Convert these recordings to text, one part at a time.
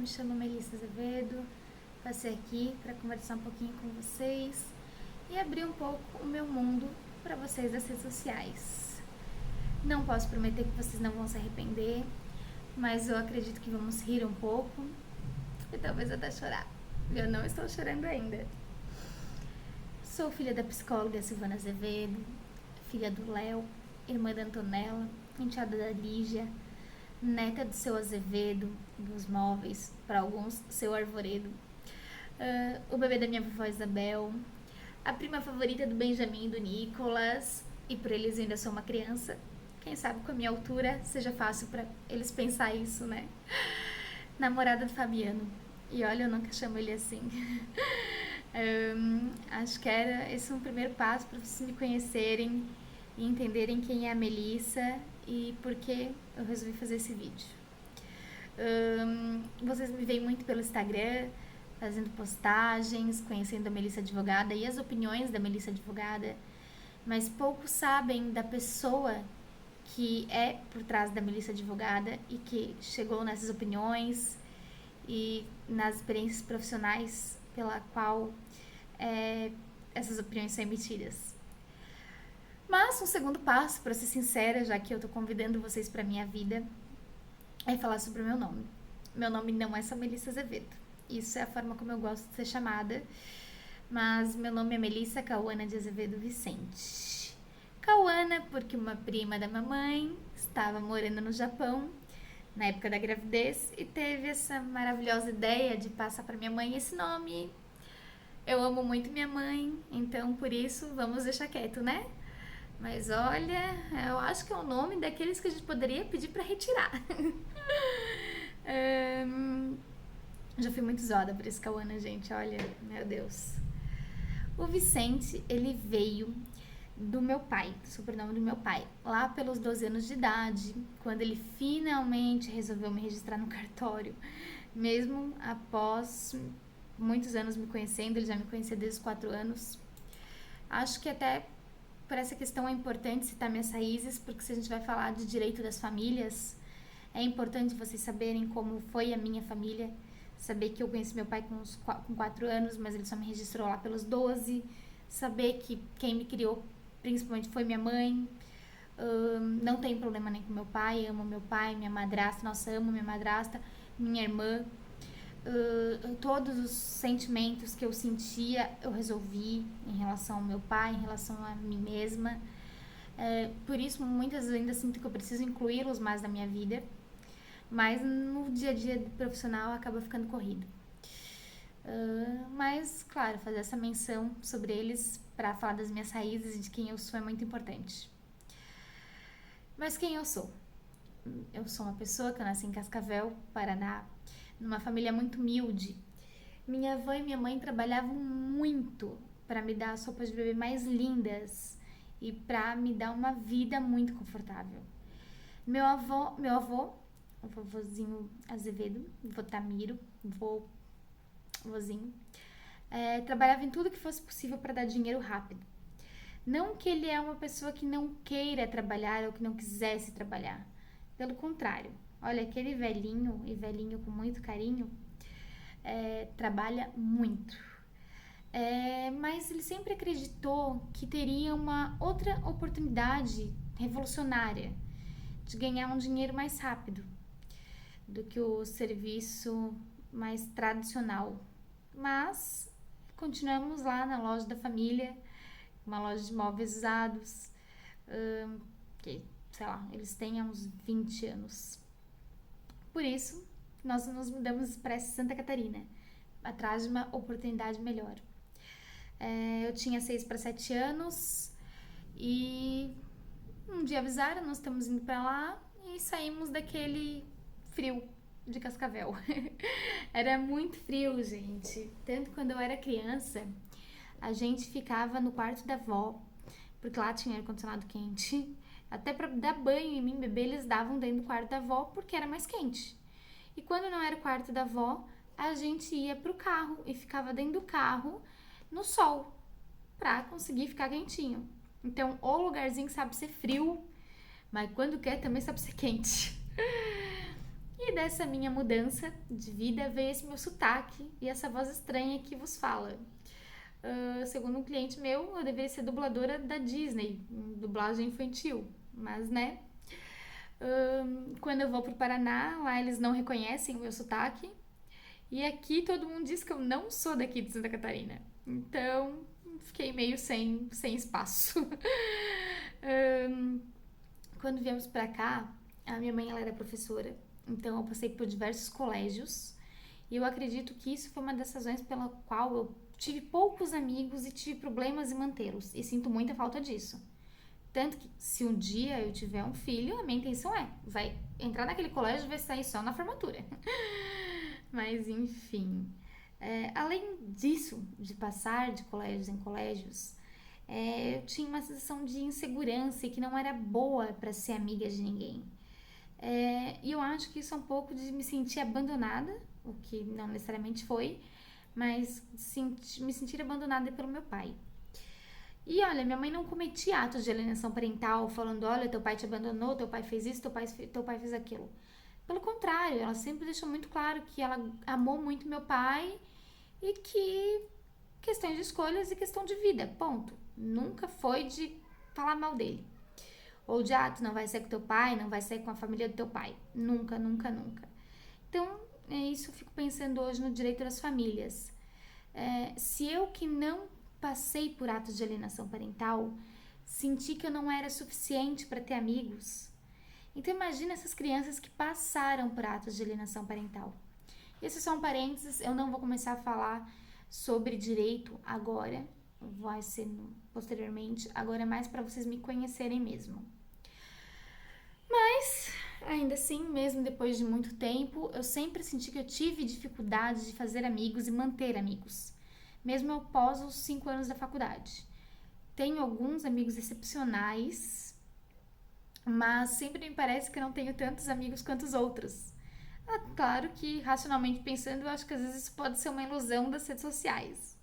me chamo Melissa Azevedo, passei aqui para conversar um pouquinho com vocês e abrir um pouco o meu mundo para vocês das redes sociais. Não posso prometer que vocês não vão se arrepender, mas eu acredito que vamos rir um pouco e talvez até chorar. Eu não estou chorando ainda. Sou filha da psicóloga Silvana Azevedo, filha do Léo, irmã da Antonella, enteada da Lígia, neta do seu Azevedo, dos móveis, para alguns, seu Arvoredo, o bebê da minha vovó Isabel, a prima favorita do Benjamin e do Nicolas, e por eles eu ainda sou uma criança. Quem sabe com a minha altura seja fácil para eles pensar isso, né? Namorada do Fabiano. E olha, eu nunca chamo ele assim. Acho que era esse um primeiro passo para vocês me conhecerem e entenderem quem é a Melissa e por que eu resolvi fazer esse vídeo. Vocês me veem muito pelo Instagram, fazendo postagens, conhecendo a Melissa Advogada e as opiniões da Melissa Advogada, mas poucos sabem da pessoa que é por trás da Melissa Advogada e que chegou nessas opiniões e nas experiências profissionais pela qual essas opiniões são emitidas. Mas um segundo passo, para ser sincera, já que eu tô convidando vocês para minha vida, é falar sobre o meu nome. Meu nome não é só Melissa Azevedo. Isso é a forma como eu gosto de ser chamada. Mas meu nome é Melissa Cauana de Azevedo Vicente. Cauana porque uma prima da mamãe estava morando no Japão na época da gravidez e teve essa maravilhosa ideia de passar para minha mãe esse nome. Eu amo muito minha mãe, então por isso vamos deixar quieto, né? Mas olha, eu acho que é o nome daqueles que a gente poderia pedir para retirar. Já fui muito zoada por esse Cauana, gente, olha, meu Deus. O Vicente, ele veio do meu pai, do sobrenome do meu pai, lá pelos 12 anos de idade, quando ele finalmente resolveu me registrar no cartório, mesmo após muitos anos me conhecendo, ele já me conhecia desde os 4 anos. Acho que até por essa questão é importante citar minhas raízes, porque se a gente vai falar de direito das famílias, é importante vocês saberem como foi a minha família, saber que eu conheci meu pai com 4 anos, mas ele só me registrou lá pelos 12, saber que quem me criou principalmente foi minha mãe. Não tem problema nem com meu pai, amo meu pai, minha madrasta, nossa, amo minha madrasta, minha irmã. Todos os sentimentos que eu sentia eu resolvi em relação ao meu pai, em relação a mim mesma. Por isso muitas vezes ainda sinto que eu preciso incluí-los mais na minha vida, mas no dia a dia do profissional acaba ficando corrido. Mas claro, fazer essa menção sobre eles para falar das minhas raízes e de quem eu sou é muito importante. Mas quem eu sou? Eu sou uma pessoa que eu nasci em Cascavel, Paraná, numa família muito humilde. Minha avó e minha mãe trabalhavam muito para me dar as roupas de bebê mais lindas e para me dar uma vida muito confortável. Meu avô, o vovozinho Azevedo, vô Tamiro, vozinho, trabalhava em tudo que fosse possível para dar dinheiro rápido. Não que ele é uma pessoa que não queira trabalhar ou que não quisesse trabalhar. Pelo contrário, olha, aquele velhinho, e velhinho com muito carinho, trabalha muito. Mas ele sempre acreditou que teria uma outra oportunidade revolucionária de ganhar um dinheiro mais rápido do que o serviço mais tradicional. Mas continuamos lá na loja da família, uma loja de móveis usados, que, sei lá, eles têm há uns 20 anos. Por isso, nós nos mudamos para Santa Catarina, atrás de uma oportunidade melhor. Eu tinha 6 para 7 anos e um dia avisaram, nós estamos indo para lá e saímos daquele frio de Cascavel. Era muito frio, gente. Tanto quando eu era criança, a gente ficava no quarto da avó, porque lá tinha ar-condicionado quente. Até pra dar banho em mim, bebê, eles davam dentro do quarto da avó porque era mais quente. E quando não era o quarto da avó, a gente ia pro carro e ficava dentro do carro no sol pra conseguir ficar quentinho. Então, o lugarzinho sabe ser frio, mas quando quer também sabe ser quente. E E dessa minha mudança de vida veio esse meu sotaque e essa voz estranha que vos fala. Segundo um cliente meu, eu deveria ser dubladora da Disney, dublagem infantil. Mas, né? Quando eu vou pro Paraná, lá eles não reconhecem o meu sotaque. E aqui todo mundo diz que eu não sou daqui de Santa Catarina. Então, fiquei meio sem espaço. Quando viemos pra cá, a minha mãe ela era professora. Então, eu passei por diversos colégios. E eu acredito que isso foi uma das razões pela qual eu tive poucos amigos e tive problemas em mantê-los. E sinto muita falta disso. Tanto que, se um dia eu tiver um filho, a minha intenção vai entrar naquele colégio e vai sair só na formatura. Mas, enfim. Além disso, de passar de colégios em colégios, eu tinha uma sensação de insegurança e que não era boa para ser amiga de ninguém. E eu acho que isso é um pouco de me sentir abandonada, o que não necessariamente foi, mas me sentir abandonada pelo meu pai. E olha, minha mãe não cometia atos de alienação parental, falando, olha, teu pai te abandonou, teu pai fez isso, teu pai fez aquilo. Pelo contrário, ela sempre deixou muito claro que ela amou muito meu pai e que questão de escolhas e questão de vida, ponto. Nunca foi de falar mal dele. Ou de, tu não vai sair com teu pai, não vai sair com a família do teu pai. Nunca, nunca, nunca. Então, é isso eu fico pensando hoje no direito das famílias. Se eu que não passei por atos de alienação parental, senti que eu não era suficiente para ter amigos. Então imagina essas crianças que passaram por atos de alienação parental. Esse é só um parênteses, eu não vou começar a falar sobre direito agora, vai ser posteriormente, agora é mais para vocês me conhecerem mesmo. Mas, ainda assim, mesmo depois de muito tempo, eu sempre senti que eu tive dificuldade de fazer amigos e manter amigos, mesmo após os 5 anos da faculdade. Tenho alguns amigos excepcionais, mas sempre me parece que eu não tenho tantos amigos quanto os outros. Claro que, racionalmente pensando, eu acho que às vezes isso pode ser uma ilusão das redes sociais.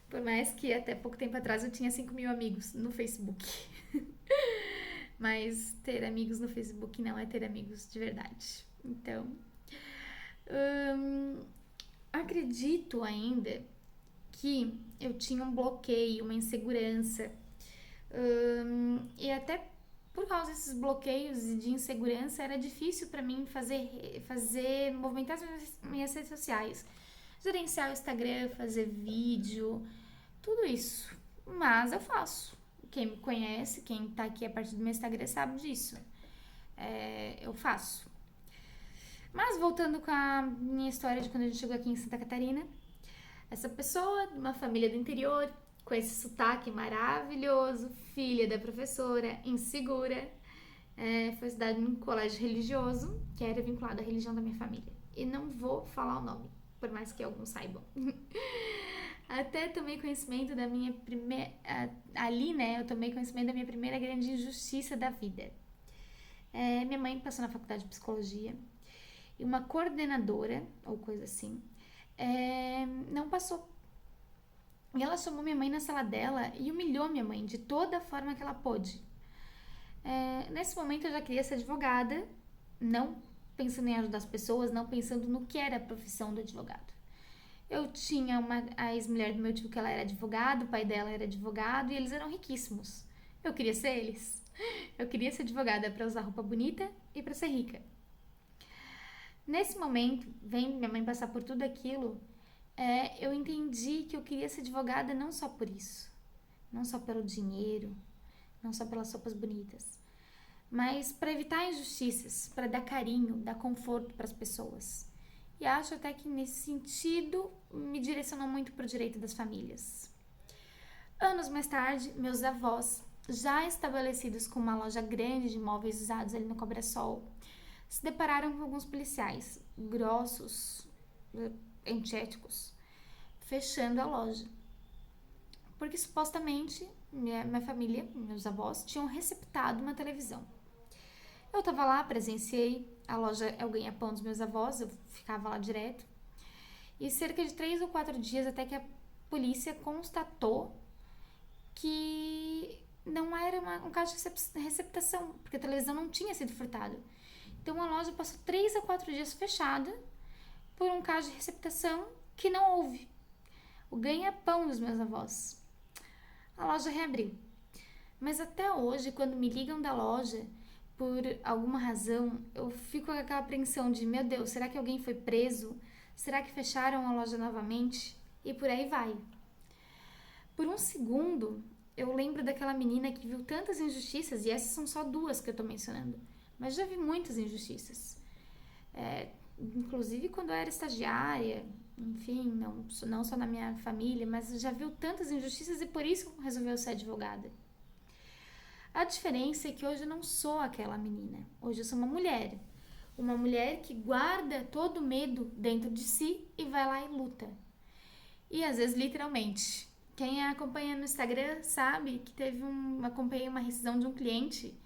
Por mais que até pouco tempo atrás eu tinha 5.000 amigos no Facebook. Mas ter amigos no Facebook não é ter amigos de verdade. Então, acredito ainda que eu tinha um bloqueio, uma insegurança. E até por causa desses bloqueios e de insegurança, era difícil para mim movimentar as minhas redes sociais. Gerenciar o Instagram, fazer vídeo, tudo isso. Mas eu faço. Quem me conhece, quem tá aqui a partir do meu Instagram sabe disso. Eu faço. Mas voltando com a minha história de quando a gente chegou aqui em Santa Catarina, essa pessoa, uma família do interior, com esse sotaque maravilhoso, filha da professora, insegura, foi estudada num colégio religioso, que era vinculado à religião da minha família. E não vou falar o nome, por mais que alguns saibam. Até tomei conhecimento da minha primeira... Ali, né, eu tomei conhecimento da minha primeira grande injustiça da vida. Minha mãe passou na faculdade de psicologia e uma coordenadora, ou coisa assim, não passou. E ela chamou minha mãe na sala dela e humilhou minha mãe de toda a forma que ela pôde. Nesse momento eu já queria ser advogada, não pensando em ajudar as pessoas, não pensando no que era a profissão do advogado. Eu tinha a ex-mulher do meu tio que ela era advogado, o pai dela era advogado e eles eram riquíssimos. Eu queria ser eles. Eu queria ser advogada para usar roupa bonita e para ser rica. Nesse momento, vendo minha mãe passar por tudo aquilo, eu entendi que eu queria ser advogada não só por isso, não só pelo dinheiro, não só pelas roupas bonitas, mas para evitar injustiças, para dar carinho, dar conforto para as pessoas. E acho até que nesse sentido me direcionou muito para o direito das famílias. Anos mais tarde, meus avós, já estabelecidos com uma loja grande de móveis usados ali no Cobrasol, se depararam com alguns policiais grossos, antiéticos, fechando a loja. Porque supostamente minha família, meus avós, tinham receptado uma televisão. Eu tava lá, presenciei, a loja é o ganha-pão dos meus avós, eu ficava lá direto. E cerca de 3 ou 4 dias até que a polícia constatou que não era um caso de receptação, porque a televisão não tinha sido furtada. Então a loja passou 3 a 4 dias fechada por um caso de receptação que não houve. O ganha-pão dos meus avós. A loja reabriu. Mas até hoje, quando me ligam da loja, por alguma razão, eu fico com aquela apreensão de, meu Deus, será que alguém foi preso? Será que fecharam a loja novamente? E por aí vai. Por um segundo, eu lembro daquela menina que viu tantas injustiças, e essas são só 2 que eu tô mencionando, mas já vi muitas injustiças. Inclusive quando eu era estagiária, enfim, não só na minha família, mas já viu tantas injustiças e por isso resolveu ser advogada. A diferença é que hoje eu não sou aquela menina. Hoje eu sou uma mulher. Uma mulher que guarda todo o medo dentro de si e vai lá e luta. E às vezes, literalmente. Quem acompanha no Instagram sabe que acompanhei uma rescisão de um cliente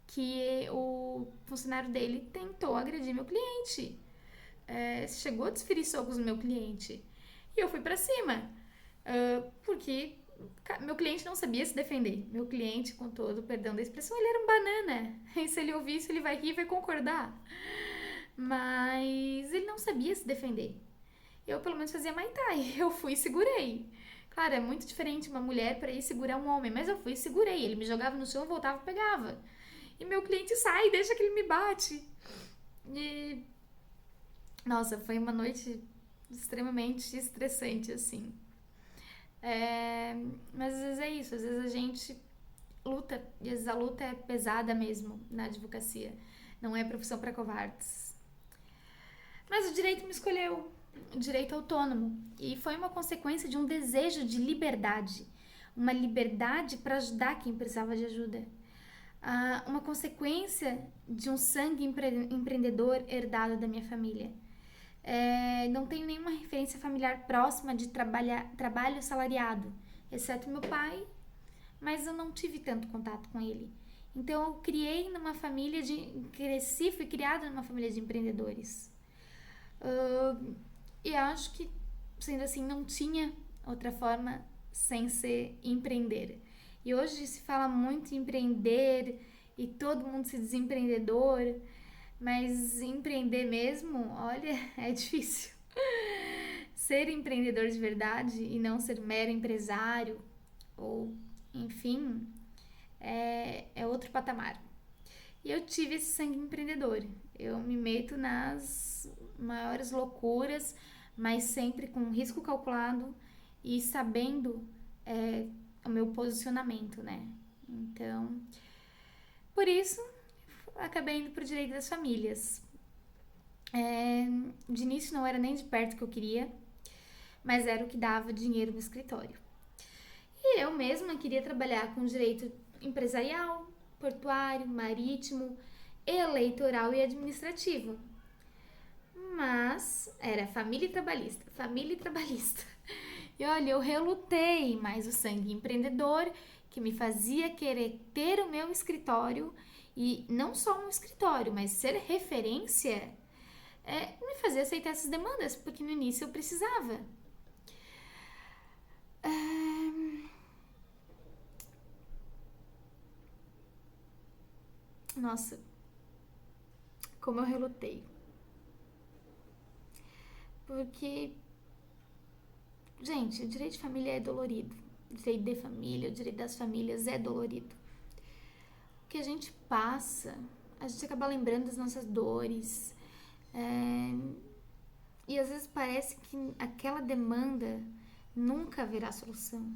que o funcionário dele tentou agredir meu cliente. Chegou a desferir socos no meu cliente. E eu fui pra cima. Porque meu cliente não sabia se defender. Meu cliente, com todo o perdão da expressão, ele era um banana. E se ele ouvir isso, ele vai rir e vai concordar. Mas ele não sabia se defender. Eu, pelo menos, fazia Muay Thai. Eu fui e segurei. Claro, é muito diferente uma mulher para ir segurar um homem, mas eu fui e segurei. Ele me jogava no chão, eu voltava e pegava. E meu cliente sai, deixa que ele me bate. E... Nossa, foi uma noite extremamente estressante, assim. Mas às vezes é isso, às vezes a gente luta, e às vezes a luta é pesada mesmo na advocacia. Não é profissão para covardes. Mas o direito me escolheu, o direito autônomo, e foi uma consequência de um desejo de liberdade, uma liberdade para ajudar quem precisava de ajuda, uma consequência de um sangue empreendedor herdado da minha família. Não tenho nenhuma referência familiar próxima de trabalho salariado, exceto meu pai, mas eu não tive tanto contato com ele. Então eu fui criada numa família de empreendedores. E acho que, sendo assim, não tinha outra forma sem ser empreender. E hoje se fala muito em empreender e todo mundo se diz empreendedor, mas empreender mesmo, olha, é difícil. Ser empreendedor de verdade e não ser mero empresário, ou enfim, é outro patamar. E eu tive esse sangue empreendedor. Eu me meto nas maiores loucuras, mas sempre com risco calculado e sabendo o meu posicionamento, né? Então, por isso, acabei indo pro direito das famílias. De início não era nem de perto que eu queria, mas era o que dava dinheiro no escritório. E eu mesma queria trabalhar com direito empresarial, portuário, marítimo, eleitoral e administrativo. Mas era família e trabalhista, família e trabalhista. E olha, eu relutei, mas o sangue empreendedor que me fazia querer ter o meu escritório, e não só um escritório, mas ser referência, me fazia aceitar essas demandas, porque no início eu precisava. Nossa, como eu relutei. Porque, gente, o direito de família é dolorido. O direito de família, o direito das famílias é dolorido. O que a gente passa, a gente acaba lembrando das nossas dores. E às vezes parece que aquela demanda nunca haverá solução.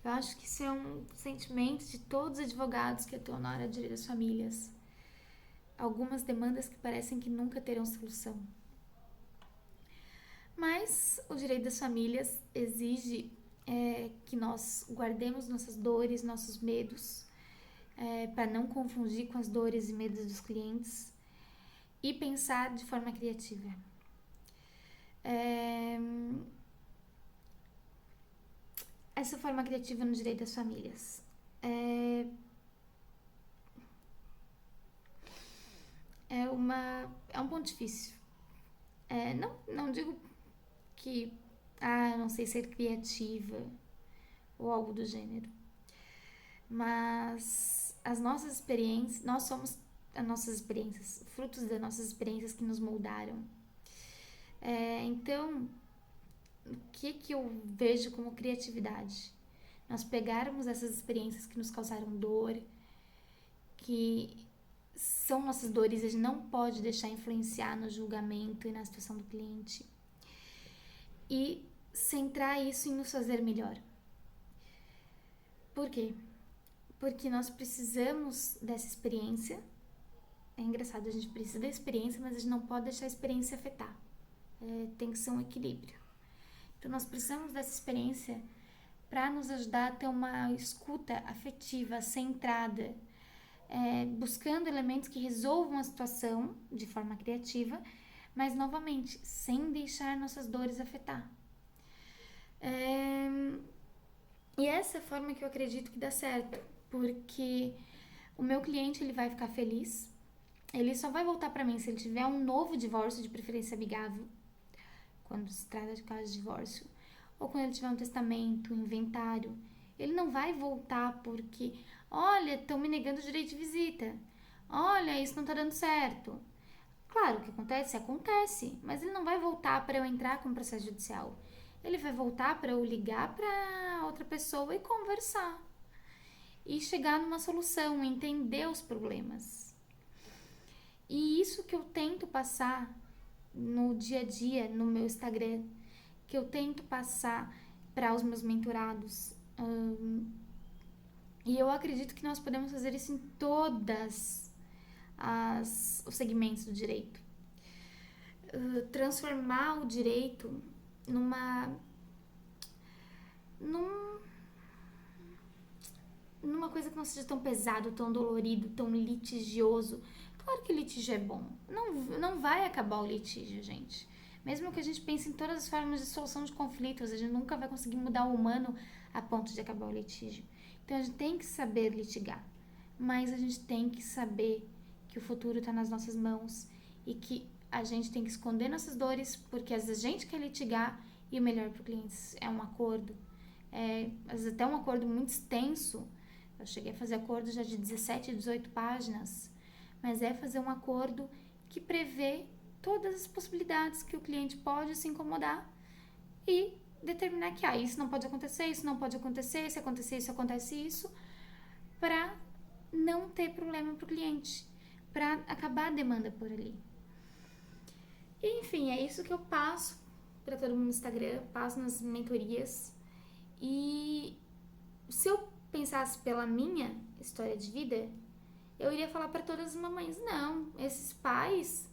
Eu acho que isso é um sentimento de todos os advogados que atuam na área de direito das famílias. Algumas demandas que parecem que nunca terão solução. Mas o direito das famílias exige que nós guardemos nossas dores, nossos medos, para não confundir com as dores e medos dos clientes e pensar de forma criativa. Essa forma criativa no direito das famílias é um ponto difícil. Não digo que eu não sei ser criativa ou algo do gênero, mas as nossas experiências, nós somos as nossas experiências, frutos das nossas experiências que nos moldaram. Então, o que eu vejo como criatividade? Nós pegarmos essas experiências que nos causaram dor, que são nossas dores, a gente não pode deixar influenciar no julgamento e na situação do cliente, e centrar isso em nos fazer melhor. Por quê? Porque nós precisamos dessa experiência. É engraçado, a gente precisa da experiência, mas a gente não pode deixar a experiência afetar. Tem que ser um equilíbrio. Então, nós precisamos dessa experiência para nos ajudar a ter uma escuta afetiva, centrada, buscando elementos que resolvam a situação de forma criativa, mas, novamente, sem deixar nossas dores afetar. E essa é a forma que eu acredito que dá certo, porque o meu cliente ele vai ficar feliz, ele só vai voltar para mim se ele tiver um novo divórcio, de preferência amigável, quando se trata de caso de divórcio, ou quando ele tiver um testamento, um inventário. Ele não vai voltar porque, olha, estão me negando o direito de visita, olha, isso não tá dando certo. Claro, o que acontece, mas ele não vai voltar para eu entrar com o processo judicial. Ele vai voltar para eu ligar para outra pessoa e conversar. E chegar numa solução, entender os problemas. E isso que eu tento passar no dia a dia, no meu Instagram, que eu tento passar para os meus mentorados. E eu acredito que nós podemos fazer isso em todas os segmentos do direito. Transformar o direito numa coisa que não seja tão pesado, tão dolorido, tão litigioso. Claro que litígio é bom. Não vai acabar o litígio, gente. Mesmo que a gente pense em todas as formas de solução de conflitos, a gente nunca vai conseguir mudar o humano a ponto de acabar o litígio. Então a gente tem que saber litigar. Mas a gente tem que saber que o futuro está nas nossas mãos e que a gente tem que esconder nossas dores, porque às vezes a gente quer litigar e o melhor para o cliente é um acordo. Às vezes até um acordo muito extenso. Eu cheguei a fazer acordo já de 17, 18 páginas, mas é fazer um acordo que prevê todas as possibilidades que o cliente pode se incomodar e determinar que isso não pode acontecer, isso não pode acontecer, se acontecer isso, acontece isso, para não ter problema para o cliente, para acabar a demanda por ali. E, enfim, é isso que eu passo para todo mundo no Instagram, passo nas mentorias. E se eu pensasse pela minha história de vida, eu iria falar para todas as mamães, não, esses pais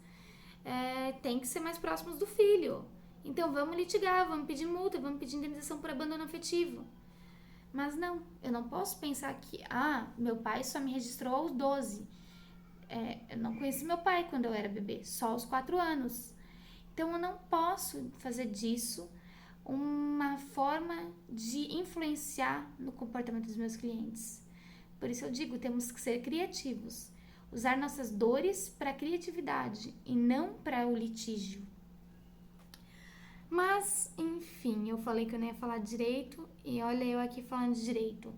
têm que ser mais próximos do filho. Então vamos litigar, vamos pedir multa, vamos pedir indenização por abandono afetivo. Mas não, eu não posso pensar que, meu pai só me registrou aos 12. Eu não conheci meu pai quando eu era bebê, só aos 4 anos. Então eu não posso fazer disso uma forma de influenciar no comportamento dos meus clientes. Por isso eu digo, temos que ser criativos. Usar nossas dores para a criatividade e não para o litígio. Mas, enfim, eu falei que eu não ia falar de direito e olha eu aqui falando de direito.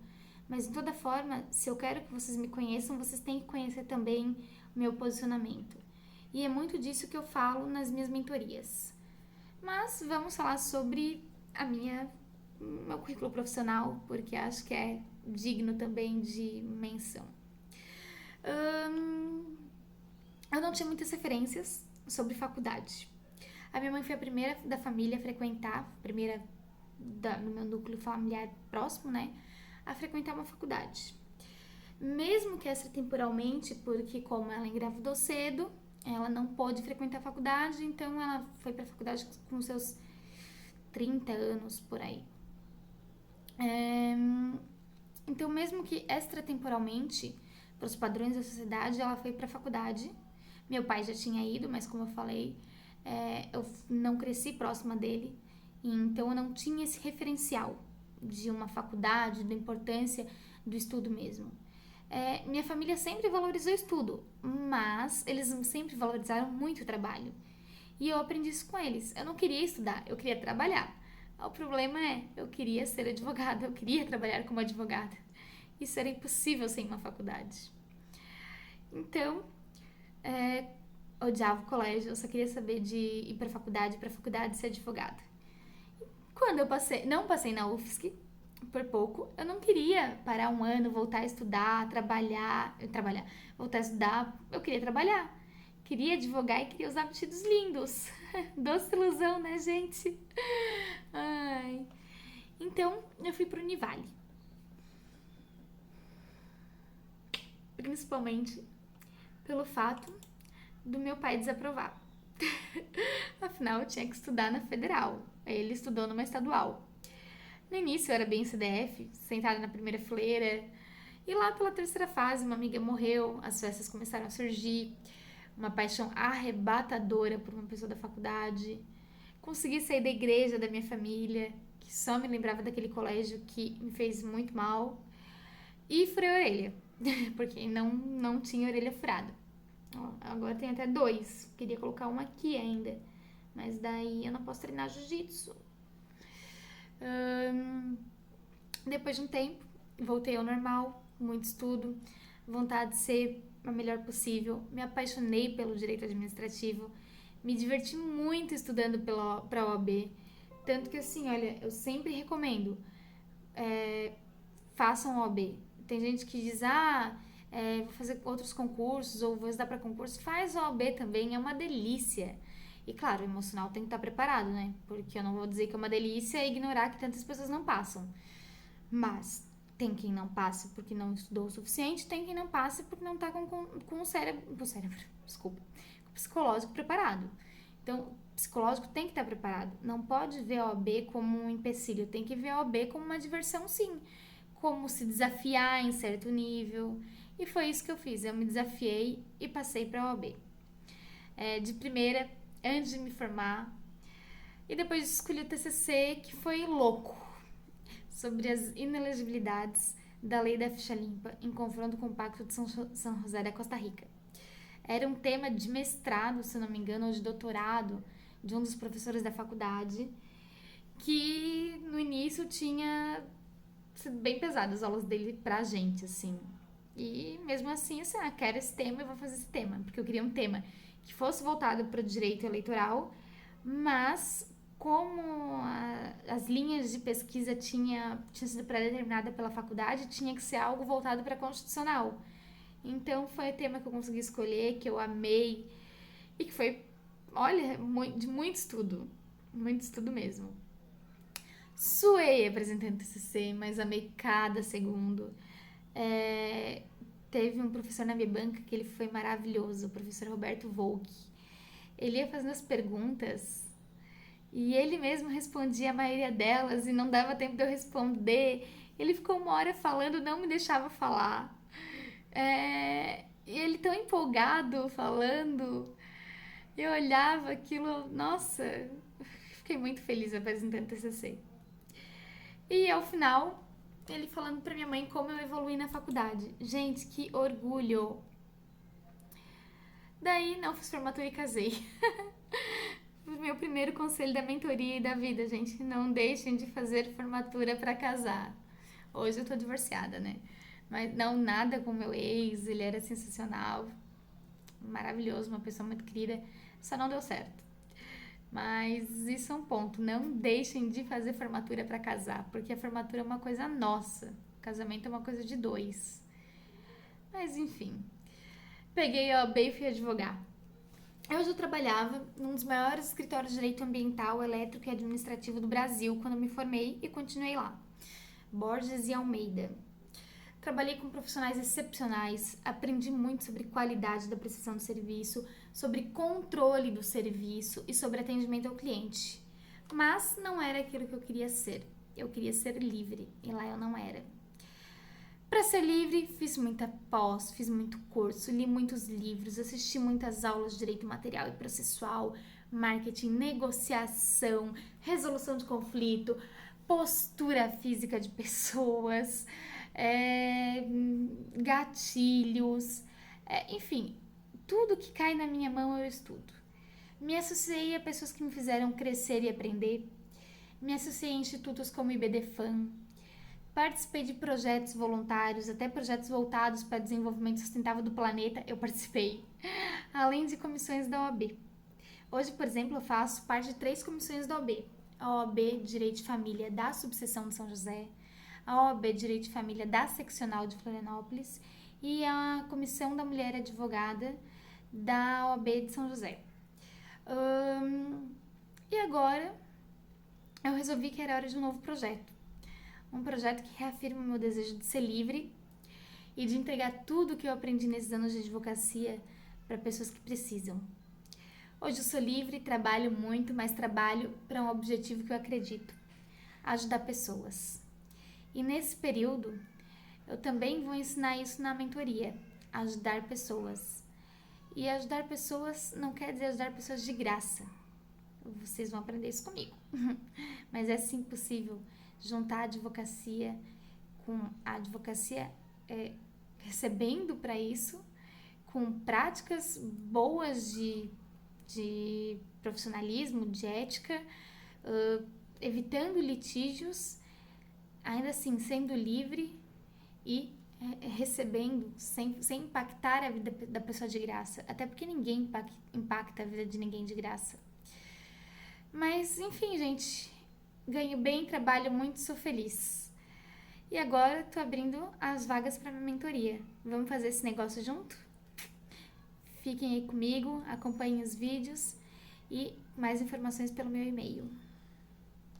Mas, de toda forma, se eu quero que vocês me conheçam, vocês têm que conhecer também o meu posicionamento. E é muito disso que eu falo nas minhas mentorias. Mas vamos falar sobre meu currículo profissional, porque acho que é digno também de menção. Eu não tinha muitas referências sobre faculdade. A minha mãe foi a primeira da família a frequentar, no meu núcleo familiar próximo, né, a frequentar uma faculdade. Mesmo que extratemporalmente, porque como ela engravidou cedo, ela não pôde frequentar a faculdade, então ela foi para a faculdade com seus 30 anos, por aí. Então, mesmo que extratemporalmente, para os padrões da sociedade, ela foi para a faculdade. Meu pai já tinha ido, mas como eu falei, eu não cresci próxima dele, então eu não tinha esse referencial de uma faculdade, da importância do estudo mesmo. Minha família sempre valorizou o estudo, mas eles sempre valorizaram muito o trabalho. E eu aprendi isso com eles. Eu não queria estudar, eu queria trabalhar. O problema eu queria ser advogada, eu queria trabalhar como advogada. Isso era impossível sem uma faculdade. Então, Odiava o colégio, eu só queria saber de ir pra faculdade ser advogada. Quando eu não passei na UFSC, por pouco, eu não queria parar um ano, voltar a estudar, voltar a estudar, eu queria trabalhar. Queria advogar e queria usar vestidos lindos. Doce ilusão, né, gente? Ai. Então, eu fui pro Univale. Principalmente pelo fato do meu pai desaprovar. Afinal, eu tinha que estudar na federal. Ele estudou numa estadual. No início eu era bem CDF, sentada na primeira fileira. E lá pela terceira fase, uma amiga morreu, as festas começaram a surgir, uma paixão arrebatadora por uma pessoa da faculdade. Consegui sair da igreja da minha família, que só me lembrava daquele colégio que me fez muito mal. E furei a orelha, porque não tinha orelha furada. Ó, agora tem até 2. Queria colocar um aqui ainda. Mas daí eu não posso treinar jiu-jitsu. Depois de um tempo, voltei ao normal, muito estudo, vontade de ser a melhor possível. Me apaixonei pelo direito administrativo. Me diverti muito estudando para a OAB. Tanto que assim, olha, eu sempre recomendo. Façam OAB. Tem gente que diz, vou fazer outros concursos ou vou estudar para concurso. Faz OAB também, é uma delícia. E claro, o emocional tem que estar preparado, né? Porque eu não vou dizer que é uma delícia e ignorar que tantas pessoas não passam. Mas tem quem não passe porque não estudou o suficiente, tem quem não passe porque não tá com o cérebro, desculpa, com o psicológico preparado. Então, o psicológico tem que estar preparado. Não pode ver a OAB como um empecilho, tem que ver a OAB como uma diversão, sim. Como se desafiar em certo nível. E foi isso que eu fiz. Eu me desafiei e passei para a OAB. De primeira, antes de me formar. E depois escolhi o TCC, que foi louco. Sobre as inelegibilidades da lei da ficha limpa em confronto com o Pacto de São José da Costa Rica. Era um tema de mestrado, se não me engano, ou de doutorado de um dos professores da faculdade, que no início tinha sido bem pesado as aulas dele pra gente, assim. E mesmo assim, quero esse tema e vou fazer esse tema, porque eu queria um tema que fosse voltado para o direito eleitoral, mas como as linhas de pesquisa tinha sido pré-determinada pela faculdade, tinha que ser algo voltado para constitucional. Então foi o tema que eu consegui escolher, que eu amei e que foi, olha, de muito estudo mesmo. Suei apresentando TCC, mas amei cada segundo. Teve um professor na minha banca que ele foi maravilhoso, o professor Roberto Volk. Ele ia fazendo as perguntas e ele mesmo respondia a maioria delas e não dava tempo de eu responder. Ele ficou uma hora falando, não me deixava falar. E ele tão empolgado falando, eu olhava aquilo, nossa, fiquei muito feliz apresentando TCC. E ao final, ele falando pra minha mãe como eu evoluí na faculdade. Gente, que orgulho! Daí não fiz formatura e casei. Meu primeiro conselho da mentoria e da vida, gente, não deixem de fazer formatura pra casar. Hoje eu tô divorciada, né? Mas não, nada com meu ex, ele era sensacional, maravilhoso, uma pessoa muito querida, só não deu certo. Mas isso é um ponto, não deixem de fazer formatura para casar, porque a formatura é uma coisa nossa, o casamento é uma coisa de 2. Mas enfim, peguei a OAB e fui advogar. Hoje eu trabalhava num dos maiores escritórios de direito ambiental, elétrico e administrativo do Brasil quando me formei e continuei lá. Borges e Almeida. Trabalhei com profissionais excepcionais, aprendi muito sobre qualidade da prestação de serviço, sobre controle do serviço e sobre atendimento ao cliente. Mas não era aquilo que eu queria ser. Eu queria ser livre e lá eu não era. Para ser livre, fiz muita pós, fiz muito curso, li muitos livros, assisti muitas aulas de direito material e processual, marketing, negociação, resolução de conflito, postura física de pessoas, gatilhos, enfim, tudo que cai na minha mão eu estudo. Me associei a pessoas que me fizeram crescer e aprender, me associei a institutos como o IBDFAN, participei de projetos voluntários, até projetos voltados para desenvolvimento sustentável do planeta, eu participei. além de comissões da OAB. Hoje, por exemplo, eu faço parte de 3 comissões da OAB. A OAB Direito de Família da Subseção de São José, a OAB Direito de Família da Seccional de Florianópolis e a Comissão da Mulher Advogada da OAB de São José. E agora eu resolvi que era hora de um novo projeto. Um projeto que reafirma o meu desejo de ser livre e de entregar tudo o que eu aprendi nesses anos de advocacia para pessoas que precisam. Hoje eu sou livre, trabalho muito, mas trabalho para um objetivo que eu acredito: ajudar pessoas. E nesse período, eu também vou ensinar isso na mentoria: ajudar pessoas. E ajudar pessoas não quer dizer ajudar pessoas de graça. Vocês vão aprender isso comigo. Mas é sim possível juntar a advocacia com a advocacia recebendo para isso, com práticas boas de profissionalismo, de ética, evitando litígios, ainda assim sendo livre e recebendo sem impactar a vida da pessoa de graça, até porque ninguém impacta a vida de ninguém de graça. Mas enfim, gente, ganho bem, trabalho muito, sou feliz. E agora tô abrindo as vagas para minha mentoria. Vamos fazer esse negócio junto? Fiquem aí comigo, acompanhem os vídeos e mais informações pelo meu e-mail.